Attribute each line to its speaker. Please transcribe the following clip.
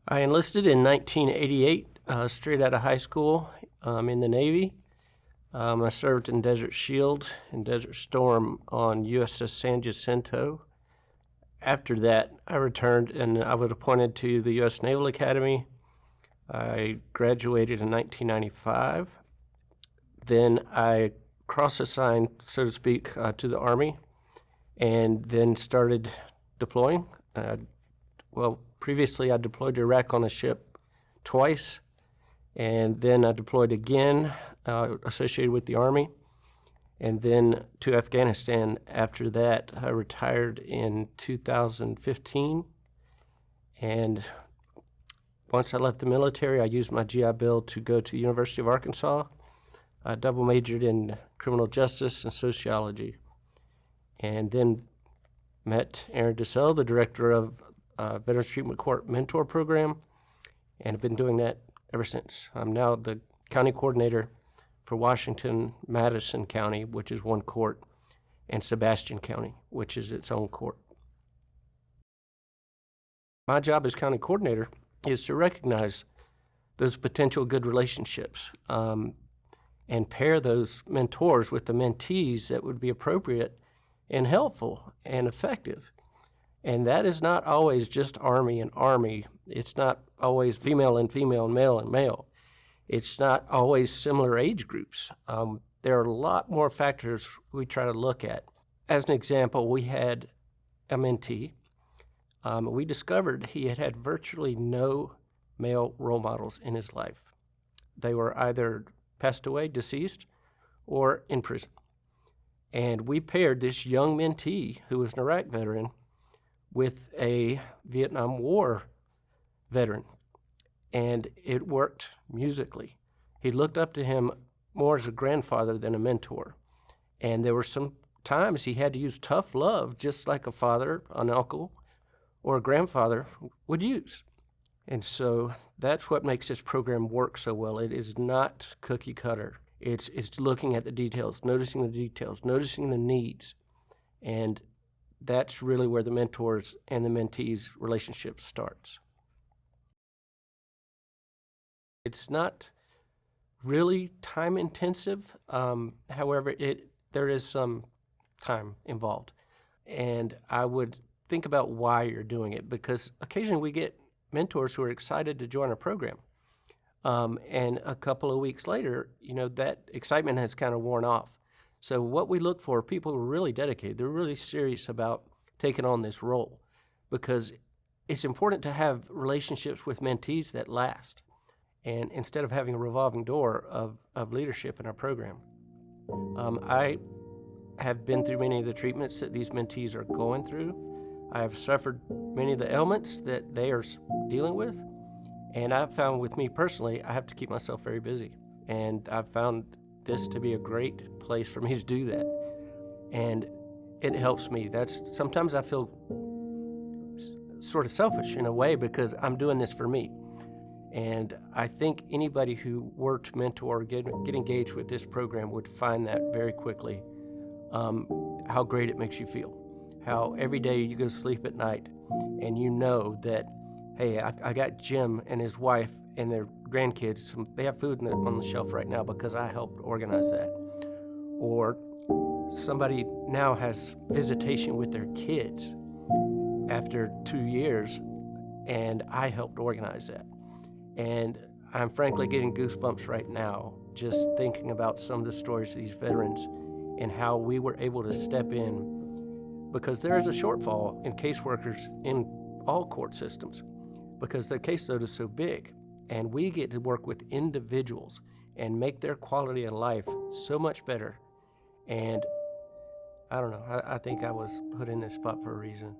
Speaker 1: I enlisted in 1988, straight out of high school, in the Navy. I served in Desert Shield and Desert Storm on USS San Jacinto. After that, I returned and I was appointed to the U.S. Naval Academy. I graduated in 1995. Then I cross-assigned, so to speak, to the Army, and then started deploying. Previously I deployed to Iraq on a ship twice, and then I deployed again, associated with the Army, and then to Afghanistan. After that, I retired in 2015, and once I left the military, I used my GI Bill to go to the University of Arkansas. I double majored in criminal justice and sociology, and then met Aaron DeSell, the director of Veterans Treatment Court Mentor Program, and have been doing that ever since. I'm now the county coordinator for Washington, Madison County, which is one court, and Sebastian County, which is its own court. My job as county coordinator is to recognize those potential good relationships and pair those mentors with the mentees that would be appropriate and helpful and effective. And that is not always just Army and Army. It's not always female and female and male and male. It's not always similar age groups. There are a lot more factors we try to look at. As an example, we had a mentee. We discovered he had had virtually no male role models in his life. They were either passed away, deceased, or in prison. And we paired this young mentee, who was an Iraq veteran, with a Vietnam War veteran, and it worked musically. He looked up to him more as a grandfather than a mentor, and there were some times he had to use tough love, just like a father, an uncle, or a grandfather would use. And so that's what makes this program work so well. It is not cookie cutter. It's looking at the details, noticing the needs, and that's really where the mentors and the mentees relationship starts. It's not really time intensive. However, there is some time involved. And I would think about why you're doing it, because occasionally we get mentors who are excited to join our program. And a couple of weeks later, that excitement has kind of worn off. So what we look for are people who are really dedicated. They're really serious about taking on this role, because it's important to have relationships with mentees that last, and instead of having a revolving door of leadership in our program. I have been through many of the treatments that these mentees are going through. I have suffered many of the ailments that they are dealing with, and I've found with me personally, I have to keep myself very busy. And I've found this to be a great place for me to do that. And it helps me. Sometimes I feel sort of selfish in a way, because I'm doing this for me. And I think anybody who were to mentor or get engaged with this program would find that very quickly, how great it makes you feel. How every day you go to sleep at night and you know that, hey, I got Jim and his wife and their grandkids, they have food on the shelf right now because I helped organize that. Or somebody now has visitation with their kids after 2 years, and I helped organize that. And I'm frankly getting goosebumps right now just thinking about some of the stories of these veterans and how we were able to step in, because there is a shortfall in caseworkers in all court systems because their caseload is so big. And we get to work with individuals and make their quality of life so much better. And I don't know, I think I was put in this spot for a reason.